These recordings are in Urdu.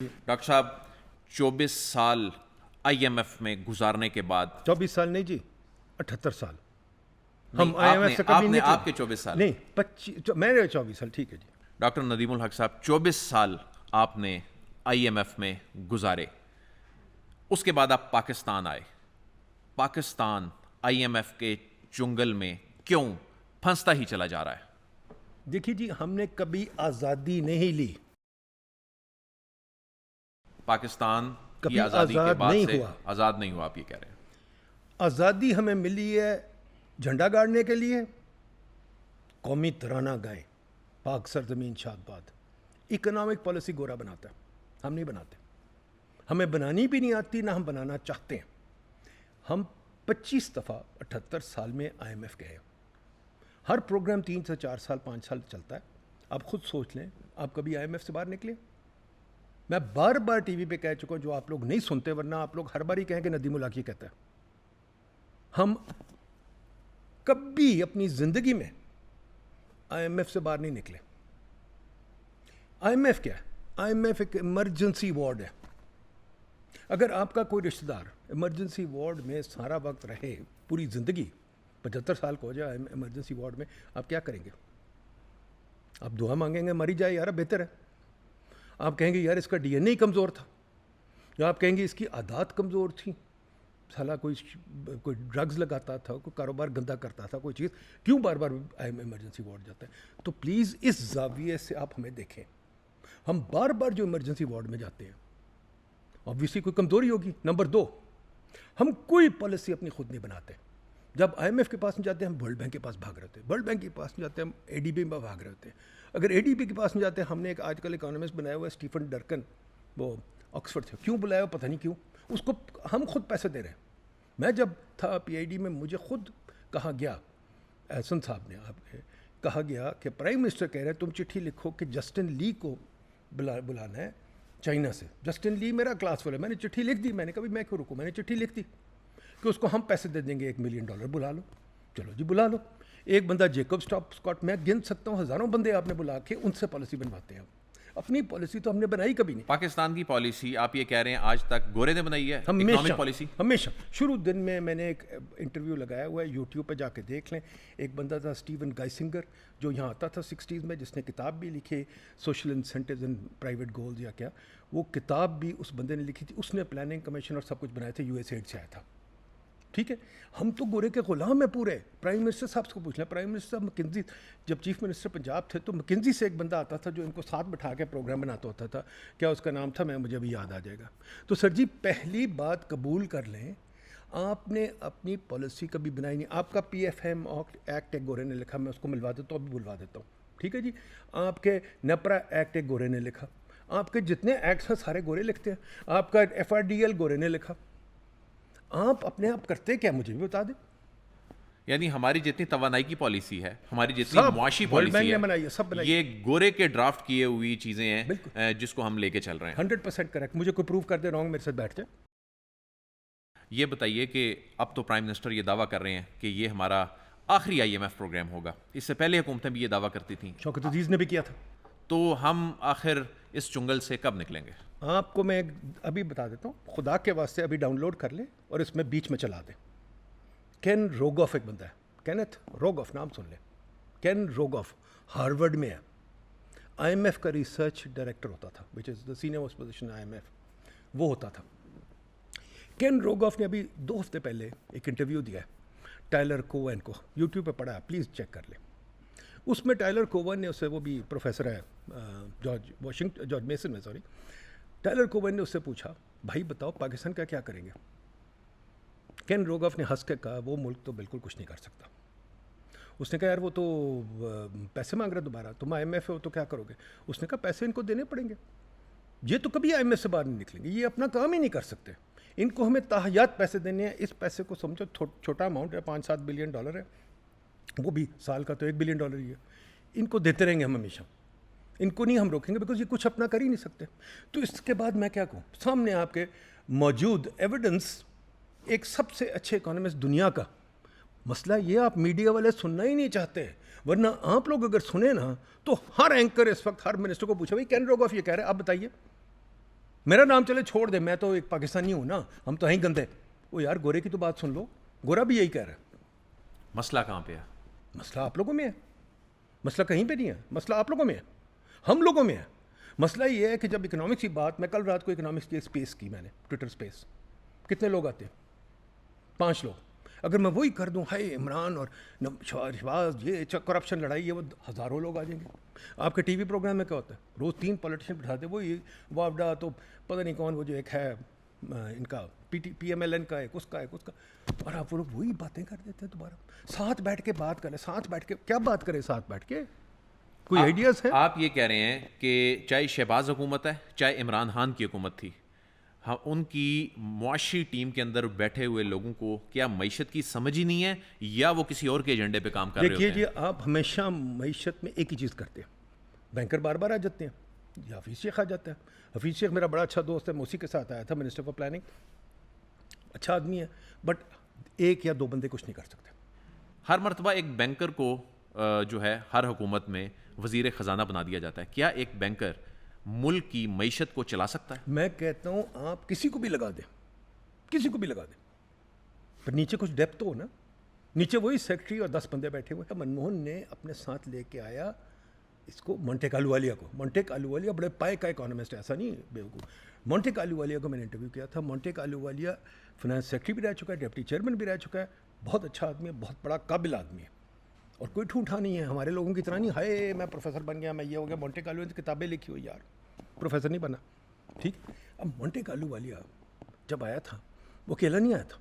ڈاکٹر صاحب 24 سال آئی ایم ایف میں گزارنے کے بعد 24 سال نہیں جی 78 سال نہیں، ہم آئی ایم ایف سے کبھی نہیں آپ کے 24 سال نہیں 25 میرے 24 سال ٹھیک ہے جی. ڈاکٹر ندیم الحق صاحب 24 سال آپ نے آئی ایم ایف میں گزارے، اس کے بعد آپ پاکستان آئے. پاکستان آئی ایم ایف کے چنگل میں کیوں پھنستا ہی چلا جا رہا ہے؟ دیکھیے جی ہم نے کبھی آزادی نہیں لی، پاکستان کی کبھی آزادی کے آزاد بعد نہیں سے ہوا. آزاد نہیں ہوا، آپ یہ کہہ رہے ہیں. آزادی ہمیں ملی ہے جھنڈا گاڑنے کے لیے، قومی ترانہ گائیں، پاک سرزمین شاد باد. اکنامک پالیسی گورا بناتا ہے، ہم نہیں بناتے، ہمیں بنانی بھی نہیں آتی، نہ ہم بنانا چاہتے ہیں. ہم 25 دفعہ 78 سال میں آئی ایم ایف گئے ہیں. ہر پروگرام 3 سے 4 سال 5 سال چلتا ہے. آپ خود سوچ لیں آپ کبھی آئی ایم ایف سے باہر نکلے؟ میں بار بار ٹی وی پہ کہہ چکا ہوں، جو آپ لوگ نہیں سنتے، ورنہ آپ لوگ ہر بار ہی کہیں کہ ندیم الحق یہ کہتا ہے. ہم کبھی اپنی زندگی میں آئی ایم ایف سے باہر نہیں نکلے. آئی ایم ایف کیا ہے؟ آئی ایم ایف ایک ایمرجنسی وارڈ ہے. اگر آپ کا کوئی رشتہ دار ایمرجنسی وارڈ میں سارا وقت رہے، پوری زندگی 75 سال کو ہو جائے ایمرجنسی وارڈ میں، آپ کیا کریں گے؟ آپ دعا مانگیں گے مری جائے یار بہتر ہے. آپ کہیں گے یار اس کا ڈی این اے کمزور تھا، یا آپ کہیں گے اس کی عادات کمزور تھیں، سالہ کوئی ڈرگز لگاتا تھا، کوئی کاروبار گندا کرتا تھا، کوئی چیز، کیوں بار بار ایمرجنسی وارڈ جاتا ہے؟ تو پلیز اس زاویے سے آپ ہمیں دیکھیں. ہم بار بار جو ایمرجنسی وارڈ میں جاتے ہیں obviously کوئی کمزوری ہوگی. نمبر 2، ہم کوئی پالیسی اپنی خود نہیں بناتے. جب آئی ایم ایف کے پاس نہیں جاتے ہم ورلڈ بینک کے پاس بھاگ رہے ہوتے ہیں، ورلڈ بینک کے پاس نہیں جاتے ہم اے ڈی بی میں بھاگ رہے ہوتے ہیں. اگر اے ڈی بی کے پاس نہیں جاتے، ہم نے ایک آج کل اکانومسٹ بنایا ہوا ہے اسٹیفن ڈرکن، وہ آکسفورڈ سے، کیوں بلایا ہوا پتہ نہیں کیوں، اس کو ہم خود پیسے دے رہے ہیں. میں جب تھا پی آئی ڈی میں مجھے خود کہا گیا، احسن صاحب نے آپ کے کہا گیا کہ پرائم منسٹر کہہ رہے ہیں تم چٹھی لکھو کہ جسٹن لی کو بلانا ہے چائنا سے. جسٹن لی میرا کلاس فیلو ہے. میں نے چٹھی لکھ دی. میں نے کہا میں کیوں رکوں، میں نے چٹھی لکھ دی کہ اس کو ہم پیسے دے دیں گے $1 ملین، بلا لو. چلو جی بلا لو. ایک بندہ جیکب اسکاٹ، میں گن سکتا ہوں ہزاروں بندے آپ نے بلا کے ان سے پالیسی بنواتے ہیں. اپنی پالیسی تو ہم نے بنائی کبھی نہیں. پاکستان کی پالیسی آپ یہ کہہ رہے ہیں آج تک گورے نے بنائی ہے اکنامک پالیسی؟ ہمیشہ شروع دن میں نے ایک انٹرویو لگایا ہوا ہے، یوٹیوب پہ جا کے دیکھ لیں. ایک بندہ تھا اسٹیون گائسنگر جو یہاں آتا تھا 60s میں، جس نے کتاب بھی لکھی social incentives and private goals یا کیا، وہ کتاب بھی اس بندے نے لکھی تھی. اس نے پلاننگ کمیشن اور سب کچھ بنایا تھا، یو ایس ایڈ سے آیا تھا. ٹھیک ہے، ہم تو گورے کے غلام ہیں پورے. پرائم منسٹر صاحب سے پوچھ لیں، پرائم منسٹر صاحب مکنزی جب چیف منسٹر پنجاب تھے تو مکنزی سے ایک بندہ آتا تھا جو ان کو ساتھ بٹھا کے پروگرام بناتا ہوتا تھا. کیا اس کا نام تھا؟ مجھے ابھی یاد آ جائے گا. تو سر جی پہلی بات قبول کر لیں، آپ نے اپنی پالیسی کبھی بنائی نہیں. آپ کا پی ایف ایم ایکٹ ایک گورے نے لکھا، میں اس کو ملوا دیتا ہوں، ابھی بلوا دیتا ہوں. ٹھیک ہے جی. آپ کے نیپرا ایکٹ ایک گورے نے لکھا. آپ کے جتنے ایکٹس ہیں سارے گورے لکھتے ہیں. آپ کا ایف آر ڈی ایل گورے نے لکھا. آپ اپنے آپ کرتے کیا مجھے بھی بتا دیں. یعنی ہماری جتنی توانائی کی پالیسی ہے، ہماری جتنی معاشی پالیسی ہے، یہ گورے کے ڈرافٹ کیے ہوئی چیزیں ہیں جس کو ہم لے کے چل رہے ہیں. 100% کریکٹ. مجھے کوئی پروف کر دے رانگ، میرے ساتھ بیٹھ جائے. یہ بتائیے کہ اب تو پرائم منسٹر یہ دعویٰ کر رہے ہیں کہ یہ ہمارا آخری آئی ایم ایف پروگرام ہوگا. اس سے پہلے حکومتیں بھی یہ دعویٰ کرتی تھیں. شوکت عزیز نے بھی کیا تھا. تو ہم آخر اس چنگل سے کب نکلیں گے؟ آپ کو میں ابھی بتا دیتا ہوں، خدا کے واسطے ابھی ڈاؤن لوڈ کر لیں اور اس میں بیچ میں چلا دیں. کین روگوف ایک بندہ ہے، کینتھ روگوف، نام سن لیں. کین روگوف ہارورڈ میں ہے، آئی ایم ایف کا ریسرچ ڈائریکٹر ہوتا تھا، which is the senior most position I M F, وہ ہوتا تھا. کین روگوف نے ابھی 2 ہفتے پہلے ایک انٹرویو دیا ہے ٹائلر کوون کو، یوٹیوب پہ پڑھا ہے، پلیز چیک کر لیں. اس میں ٹائلر کوون نے اسے، وہ بھی پروفیسر ہے جارج میسن میں، سوری، ٹائلر کوون نے اس سے پوچھا بھائی بتاؤ پاکستان کا کیا کریں گے؟ کین روگوف نے ہنس کے کہا وہ ملک تو بالکل کچھ نہیں کر سکتا. اس نے کہا یار وہ تو پیسے مانگ رہا دوبارہ، تم آئی ایم ایف ہو تو کیا کرو گے؟ اس نے کہا پیسے ان کو دینے پڑیں گے، یہ تو کبھی آئی ایم ایف سے باہر نہیں نکلیں گے، یہ اپنا کام ہی نہیں کر سکتے. ان کو ہمیں تاحیات پیسے دینے ہیں. اس پیسے کو سمجھو چھوٹا اماؤنٹ ہے، $5-7 بلین ہے، وہ بھی سال کا تو $1 بلین ہی ہے. ان کو دیتے رہیں گے ہم ہمیشہ، ان کو نہیں ہم روکیں گے، بیکاز یہ کچھ اپنا کر ہی نہیں سکتے. تو اس کے بعد میں کیا کہوں؟ سامنے آپ کے موجود ایویڈنس، ایک سب سے اچھے اکانومسٹ دنیا کا. مسئلہ یہ آپ میڈیا والے سننا ہی نہیں چاہتے، ورنہ آپ لوگ اگر سنیں نا تو ہر اینکر اس وقت ہر منسٹر کو پوچھا بھائی کین روگوف یہ کہہ رہے ہیں، آپ بتائیے. میرا نام چلے چھوڑ دے, میں تو ایک پاکستانی ہوں نا, ہم تو ہیں گندے. وہ یار گورے کی تو بات سن لو, گورا بھی یہی کہہ رہا ہے. مسئلہ کہاں پہ ہے؟ مسئلہ آپ لوگوں میں ہے, مسئلہ کہیں پہ نہیں ہے, مسئلہ آپ لوگوں میں ہے, ہم لوگوں میں ہے. مسئلہ یہ ہے کہ جب اکنامکس کی بات, میں کل رات کو اکنامکس کی اسپیس کی میں نے, ٹویٹر اسپیس, کتنے لوگ آتے ہیں؟ 5 لوگ. اگر میں وہی کر دوں, ہائے عمران اور شہباز یہ کرپشن لڑائی ہے, وہ ہزاروں لوگ آ جائیں گے. آپ کے ٹی وی پروگرام میں کیا ہوتا ہے, روز 3 پولیٹیشین بٹھاتے, وہی وابڈا تو پتہ نہیں کون, وہ جو ایک ہے ان کا پی ایم ایل این کا, ایک اس کا, ایک اس کا, اور آپ وہ لوگ وہی باتیں کر دیتے ہیں دوبارہ. ساتھ بیٹھ کے بات کریں, ساتھ بیٹھ کے کیا بات کریں, ساتھ بیٹھ کے کوئی آئیڈیاز ہے؟ آپ یہ کہہ رہے ہیں کہ چاہے شہباز حکومت ہے, چاہے عمران خان کی حکومت تھی, ان کی معاشی ٹیم کے اندر بیٹھے ہوئے لوگوں کو کیا معیشت کی سمجھ ہی نہیں ہے, یا وہ کسی اور کے ایجنڈے پہ کام کر رہے ہوتے ہیں؟ دیکھیے جی, آپ ہمیشہ معیشت میں ایک ہی چیز کرتے ہیں, بینکر بار بار آ جاتے ہیں, یا حفیظ شیخ آ جاتا ہے. حفیظ شیخ میرا بڑا اچھا دوست ہے, میں اسی کے ساتھ آیا تھا, منسٹر فار پلاننگ, اچھا آدمی ہے, بٹ 1 یا 2 بندے کچھ نہیں کر سکتے. ہر مرتبہ ایک بینکر کو جو ہے ہر حکومت میں وزیر خزانہ بنا دیا جاتا ہے. کیا ایک بینکر ملک کی معیشت کو چلا سکتا ہے؟ میں کہتا ہوں آپ کسی کو بھی لگا دیں, کسی کو بھی لگا دیں, پر نیچے کچھ ڈیپتھ ہو نا. نیچے وہی سیکرٹری اور 10 بندے بیٹھے ہوئے ہیں. منموہن نے اپنے ساتھ لے کے آیا اس کو, مونٹیک آلووالیہ کو. مونٹیک آلووالیہ بڑے پائے کا اکانومسٹ ہے, ایسا نہیں بیوقوف. مونٹیک آلووالیہ کو میں نے انٹرویو کیا تھا. مونٹیک آلووالیہ فنانس سیکرٹری بھی رہ چکا ہے, ڈپٹی چیئرمین بھی رہ چکا ہے, بہت اچھا آدمی ہے, بہت بڑا قابل آدمی ہے, اور کوئی ٹھوٹا نہیں ہے ہمارے لوگوں کی طرح. نہیں ہائے میں پروفیسر بن گیا, میں یہ ہو گیا. مونٹیک آلووالیہ نے کتابیں لکھی ہوئی یار, پروفیسر نہیں بنا. ٹھیک. اب مونٹیک آلووالیہ جب آیا تھا, وہ اکیلا نہیں آیا تھا,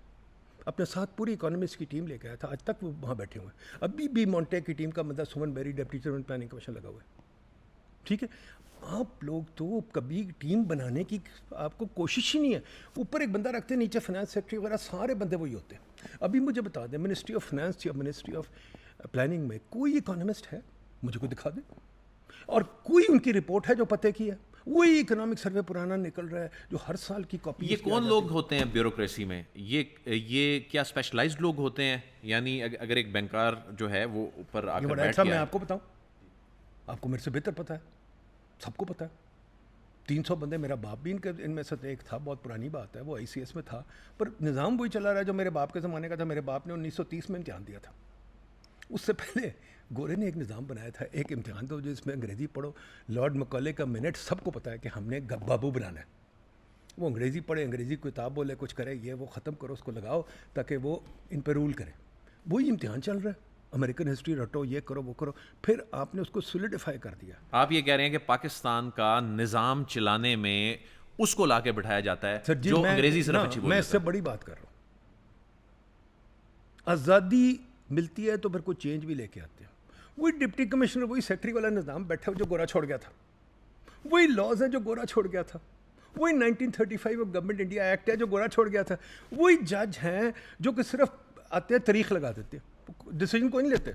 اپنے ساتھ پوری اکانومسٹ کی ٹیم لے کے آیا تھا. آج تک وہ وہاں بیٹھے ہوئے ہیں. ابھی بھی مونٹیک کی ٹیم کا مطلب سمن بیری ڈپٹی چیئرمین پلاننگ کمیشن لگا ہوا ہے. ٹھیک ہے. آپ لوگ تو کبھی ٹیم بنانے کی آپ کو کوشش ہی نہیں ہے. اوپر ایک بندہ رکھتے ہیں, نیچے فنانس سیکرٹری وغیرہ سارے بندے وہی ہوتے ہیں. ابھی مجھے بتا دیں منسٹری آف فنانس یا منسٹری آف پلاننگ میں کوئی اکانومسٹ ہے مجھے کو دکھا دیں, اور کوئی ان کی رپورٹ ہے جو پتے کی ہے. وہی اکنامک سروے پرانا نکل رہا ہے جو ہر سال کی کاپی. یہ کون لوگ ہوتے ہیں بیوروکریسی میں؟ یہ کیا اسپیشلائزڈ لوگ ہوتے ہیں؟ یعنی اگر ایک بینکار جو ہے وہ اوپر آ کر بیٹھ اچھا, گیا, میں آپ کو بتاؤں, آپ کو میرے سے بہتر پتہ ہے, سب کو پتہ ہے. 300 بندے, میرا باپ بھی ان میں سے ایک تھا, بہت پرانی بات ہے, وہ ICS میں تھا, پر نظام وہی چلا رہا ہے جو میرے باپ کے زمانے کا تھا. میرے باپ نے 1930 میں امتحان دیا تھا. اس سے پہلے گورے نے ایک نظام بنایا تھا, ایک امتحان تو جس میں انگریزی پڑھو, لارڈ مکالے کا منٹ, سب کو پتہ ہے کہ ہم نے بابو بنانا ہے. وہ انگریزی پڑھے, انگریزی کتاب بولے, کچھ کرے, یہ وہ ختم کرو, اس کو لگاؤ تاکہ وہ ان پہ رول کرے. وہی امتحان چل رہا ہے. امریکن ہسٹری رٹو, یہ کرو, وہ کرو, پھر آپ نے اس کو سولیڈیفائی کر دیا. آپ یہ کہہ رہے ہیں کہ پاکستان کا نظام چلانے میں اس کو لا کے بٹھایا جاتا ہے جو انگریزی صرف اچھی بولتا ہے. میں اس سے بڑی بات کر رہا ہوں. آزادی ملتی ہے تو پھر کوئی چینج بھی لے کے آتے ہیں. وہی ڈپٹی کمشنر, وہی سیکرٹری والا نظام بیٹھا جو گورا چھوڑ گیا تھا, وہی لاز ہیں جو گورا چھوڑ گیا تھا, وہی 1935 گورنمنٹ انڈیا ایکٹ ہے جو گورا چھوڑ گیا تھا, وہی جج ہیں جو کہ صرف آتے ہیں تاریخ لگا دیتے ہیں, ڈیسیجن کوئی نہیں لیتے.